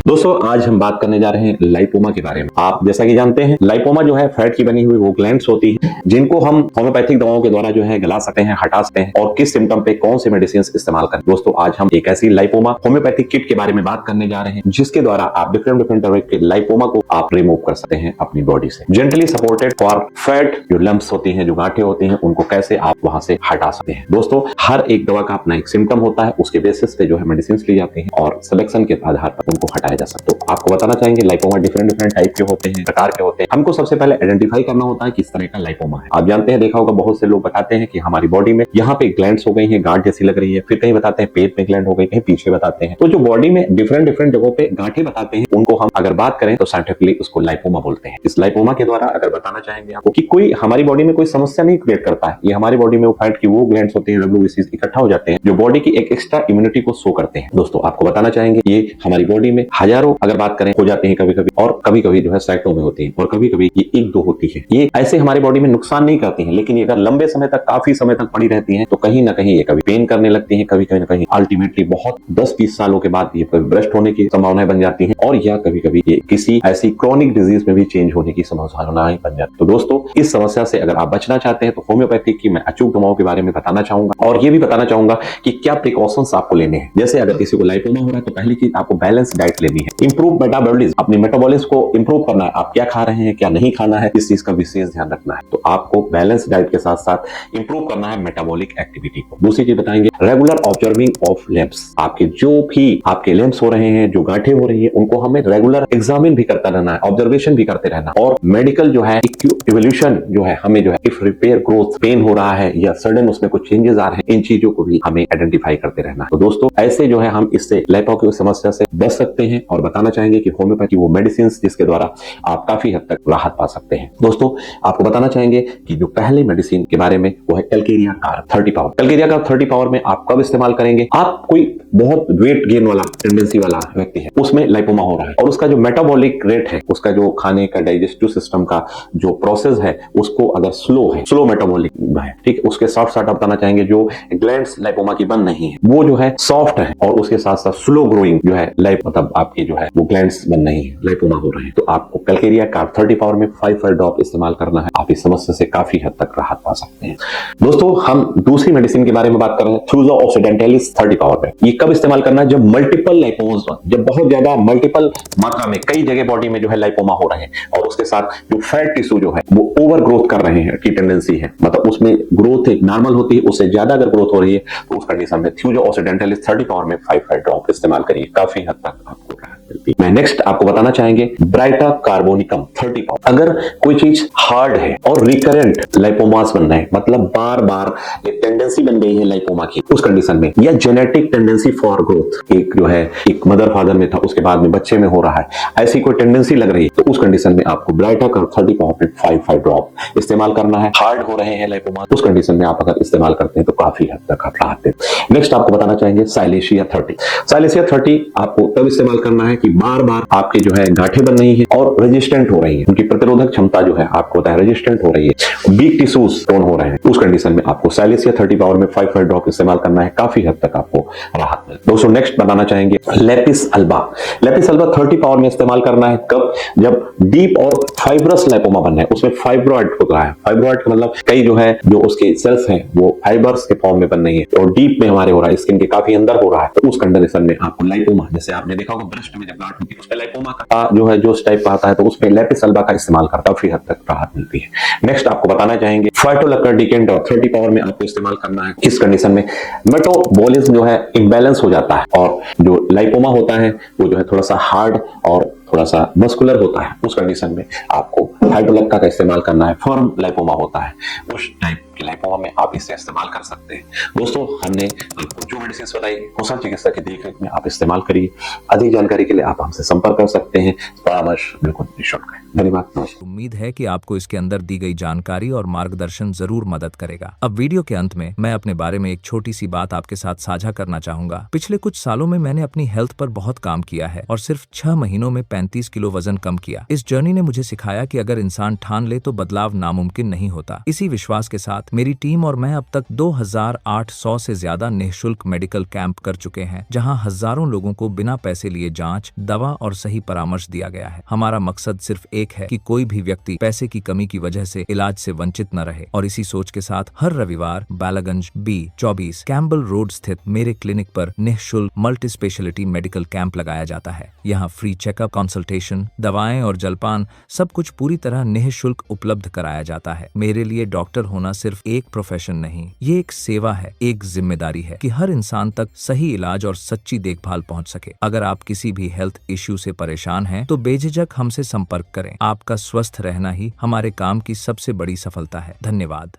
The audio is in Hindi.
दोस्तों आज हम बात करने जा रहे हैं लाइपोमा के बारे में। आप जैसा कि जानते हैं लाइपोमा जो है फैट की बनी हुई वो ग्लैंड्स होती है जिनको हम होम्योपैथिक दवाओं के द्वारा जो है गला सकते हैं, हटा सकते हैं और किस सिम्टम पे कौन से मेडिसिन इस्तेमाल करें। दोस्तों आज हम एक ऐसी लाइपोमा होम्योपैथिक किट के बारे में बात करने जा रहे हैं जिसके द्वारा आप डिफरेंट तरह के लाइपोमा को आप रिमूव कर सकते हैं अपनी बॉडी से। जेंटली सपोर्टेड फॉर फैट जो लम्प्स होती हैं, जो गांठें होती हैं, उनको कैसे आप वहां से हटा सकते हैं। दोस्तों हर एक दवा का अपना एक सिम्टम होता है, उसके बेसिस पे जो है मेडिसिन ली जाती है और सिलेक्शन के आधार पर उनको हटाया जा सकता है। तो आपको बताना चाहेंगे लाइपोमा डिफरेंट टाइप के होते हैं, प्रकार के होते हैं। हमको सबसे पहले आइडेंटिफाई करना होता है किस तरह का लाइपोमा है। आप जानते हैं, देखा होगा बहुत से लोग बताते हैं कि हमारी बॉडी में यहाँ पे ग्लैंड्स हो गई हैं, गांठ जैसी लग रही है, फिर कहीं बताते हैं पेट में ग्लैंड हो गई, कहीं पीछे बताते हैं। तो जो बॉडी में डिफरेंट जगहों पे गांठें बताते हैं उनको हम अगर बात करें तो साइंटिफिकली उसको लाइपोमा बोलते हैं। इस लाइपोमा के द्वारा अगर बताना चाहेंगे आपको कि कोई हमारी बॉडी में कोई समस्या नहीं क्रिएट करता है, ये हमारी बॉडी में वो फैट की वो ग्लैंड्स होते हैं, डब्ल्यूबीसीज इकट्ठा हो जाते हैं जो बॉडी की एक एक्स्ट्रा इम्यूनिटी को शो करते हैं। दोस्तों आपको बताना चाहेंगे ये हमारी बॉडी में हजारों अगर बात करें हो जाते हैं कभी-कभी, और कभी-कभी जो है सैकड़ों में होती है और कभी-कभी ये एक दो होती है। ये ऐसे हमारी बॉडी में नुकसान नहीं करती हैं, लेकिन ये अगर लंबे समय तक काफी समय तक पड़ी रहती हैं तो कहीं ना कहीं ये कभी पेन करने लगती हैं, कभी ना कहीं अल्टीमेटली बहुत 10-20 सालों के बाद ये ब्रेस्ट होने की संभावनाएं बन जाती हैं और या कभी-कभी ये किसी ऐसी क्रॉनिक डिजीज में भी चेंज होने की संभावनाएं बन जाती है। तो दोस्तों इस समस्या से अगर आप बचना चाहते हैं तो होम्योपैथिक की मैं अचूक दवाओं के बारे में बताना चाहूंगा और ये भी बताना चाहूंगा कि क्या प्रिकॉशंस आपको लेने हैं। जैसे अगर किसी को लाइपोमा हो रहा है तो पहली चीज आपको बैलेंस डाइट लेनी है। इंप्रूव मेटाबॉलिज्म, अपनी मेटाबॉलिज्म को इंप्रूव करना है। आप क्या खा रहे हैं, क्या नहीं खाना है, इस चीज का विशेष ध्यान रखना है। तो आपको बैलेंस डाइट के साथ साथ इंप्रूव करना है मेटाबॉलिक एक्टिविटी को। दूसरी चीज बताएंगे रेगुलर ऑब्जर्विंग ऑफ लैंप्स। आपके जो भी आपके लैंप्स हो रहे हैं, जो गांठें हो रही है, उनको हमें रेगुलर एग्जामिन भी करता रहना है, ऑब्जर्वेशन भी करते रहना और मेडिकल जो है इवोल्यूशन जो है हमें जो है इफ रिपेयर ग्रोथ पेन हो रहा है या सडन उसमें कुछ चेंजेस आ रहे हैं, इन चीजों को भी हमें आइडेंटिफाई करते रहना है। तो दोस्तों ऐसे जो है हम इससे लाइपोमा की समस्या से बच सकते हैं और बताना चाहेंगे कि होम्योपैथी वो मेडिसिन जिसके द्वारा आप काफी हद तक राहत पा सकते हैं। दोस्तों आपको बताना चाहेंगे कि जो पहले मेडिसिन के बारे में वो है Calcarea carb 30 power. Calcarea carb 30 power में आप कब इस्तेमाल करेंगे? आप कोई बहुत वेट गेन वाला टेंडेंसी वाला व्यक्ति है, उसमें लाइपोमा हो रहा है और उसका जो मेटाबॉलिक रेट है, उसका जो खाने का डाइजेस्टिव सिस्टम का जो प्रोसेस है उसको अगर स्लो है, स्लो मेटाबॉलिक है, ठीक, उसके साथ साथ आप बताना चाहेंगे जो ग्लैंड्स लाइपोमा की बन नहीं है वो जो है सॉफ्ट है और उसके साथ साथ स्लो ग्रोइंग जो है मतलब आपकी जो है वो ग्लैंड्स बन नहीं है, लाइपोमा हो रहे हैं। तो आपको कैलकेरिया कार्ब 30 पावर में 5 ड्रॉप इस्तेमाल करना है। आप इस समस्या से काफी हद तक राहत पा सकते हैं। दोस्तों हम दूसरी मेडिसिन के बारे में बात कर रहे हैं फ्यूजो ऑक्सीडेंटलिस 30 पावर में। ये कब इस्तेमाल करना है? जब मल्टीपल लाइपोमास, जब बहुत ज्यादा मल्टीपल मात्रा में कई जगह बॉडी में जो है लाइपोमा हो रहे हैं और उसके साथ जो फैट टिश्यू जो है वो ओवर ग्रोथ कर रहे हैं की टेंडेंसी है, मतलब उसमें ग्रोथ एक नॉर्मल होती है, उससे ज्यादा अगर ग्रोथ हो रही है तो उस कंडीशन में फ्यूजो ऑक्सीडेंटलिस 30 पावर में 5 ड्रॉप इस्तेमाल करिए, काफी हद तक आपको राहत मिलती है। मैं नेक्स्ट आपको बताना चाहेंगे ब्राइटा कार्बोनिकम 30 पावर। अगर कोई चीज हार्ड है और रिकरेंट लाइपोमास बन रहे हैं, मतलब बार बार एक टेंडेंसी बन गई है लाइपोमा की, उस कंडीशन में या जेनेटिक टेंडेंसी फॉर ग्रोथ एक जो है एक मदर फादर में था उसके बाद में बच्चे में हो रहा है, ऐसी कोई टेंडेंसी लग रही है तो उस कंडीशन में आपको ब्राइटा कार्ब 30 पावर में 5 ड्रॉप इस्तेमाल करना है। हार्ड हो रहे हैं लाइपोमा, उस कंडीशन में आप अगर इस्तेमाल करते हैं तो काफी हद तक आप राहत देते। नेक्स्ट आपको बताना चाहेंगे साइलेशिया 30। साइलेशिया 30 आपको तब इस्तेमाल करना है कि बार बार आपकी जो है गांठें बन रही है और रेजिस्टेंट हो रही है, उनकी प्रतिरोधक क्षमता जो है आपको होता है रेजिस्टेंट हो रही है, वीक टिश्यूज टोन हो रहे हैं, उस कंडीशन में आपको साइलेशिया 30 पावर में 5 ड्रॉप इस्तेमाल करना है, काफी हद तक आपको राहत मिले। दोस्तों नेक्स्ट बताना चाहेंगे lapis alba. Lapis alba 30 power में इस्तेमाल करना है कब? जब डीप और फाइब्रस लाइपोमा बनना है, उसमें फाइब्रॉइड होता है। फाइब्रॉइड का मतलब कई जो है जो उसके सेल्स हैं वो फाइबर्स के फॉर्म में बन रही है और डीप में हमारे हो रहा है, स्किन के काफी अंदर हो रहा है, तो उस कंडीशन में आपको लाइपोमा, जैसे आपने देखा होगा ब्रेस्ट में जब गांठ होती है उसमें लाइपोमा का जो है जो टाइप का आता है तो उसमें लेपिस अल्बा का इस्तेमाल कर काफी हद तक राहत मिलती है। नेक्स्ट आपको बताना चाहेंगे फाइटोलैक्टर डिकेंडर 30 पावर में आपको इस्तेमाल करना है किस कंडीशन में? मेटाबॉलिज्म जो है इम्बैलेंस हो जाता है और जो लाइपोमा होता है वो जो है थोड़ा सा हार्ड और थोड़ा सा मस्कुलर होता है, उस कंडीशन में आपको फाइटोलैक्टा का इस्तेमाल करना है। फर्म लाइपोमा होता है, उस टाइप के लाइपोमा में आप इसे इस्तेमाल कर सकते हैं। दोस्तों हमने आपको जो मेडिसिन बताई कुशल चिकित्सक की देखरेख में आप इस्तेमाल करिए। अधिक जानकारी के लिए आप हमसे संपर्क कर सकते हैं। परामर्श बिल्कुल निःशुल्क है। धन्यवाद। उम्मीद है कि आपको इसके अंदर दी गई जानकारी और मार्गदर्शन जरूर मदद करेगा। अब वीडियो के अंत में मैं अपने बारे में एक छोटी सी बात आपके साथ साझा करना चाहूंगा। पिछले कुछ सालों में मैंने अपनी हेल्थ पर बहुत काम किया है और सिर्फ 6 महीनों में 35 किलो वजन कम किया। इस जर्नी ने मुझे सिखाया कि अगर इंसान ठान ले तो बदलाव नामुमकिन नहीं होता। इसी विश्वास के साथ साथ मेरी टीम और मैं अब तक 2800 से ज्यादा निःशुल्क मेडिकल कैंप कर चुके हैं, जहां हजारों लोगों को बिना पैसे लिए जांच, दवा और सही परामर्श दिया गया है। हमारा मकसद सिर्फ एक है कि कोई भी व्यक्ति पैसे की कमी की वजह से इलाज से वंचित न रहे, और इसी सोच के साथ हर रविवार बालागंज B24 कैम्बल रोड स्थित मेरे क्लिनिक पर निःशुल्क मल्टी स्पेशलिटी मेडिकल कैंप लगाया जाता है। यहाँ फ्री चेकअप, कंसल्टेशन, दवाएं और जलपान सब कुछ पूरी तरह निःशुल्क उपलब्ध कराया जाता है। मेरे लिए डॉक्टर होना सिर्फ एक प्रोफेशन नहीं, ये एक सेवा है, एक जिम्मेदारी है कि हर इंसान तक सही इलाज और सच्ची देखभाल पहुंच सके। अगर आप किसी भी हेल्थ इश्यू से परेशान हैं, तो बेझिझक हमसे संपर्क करें। आपका स्वस्थ रहना ही हमारे काम की सबसे बड़ी सफलता है। धन्यवाद।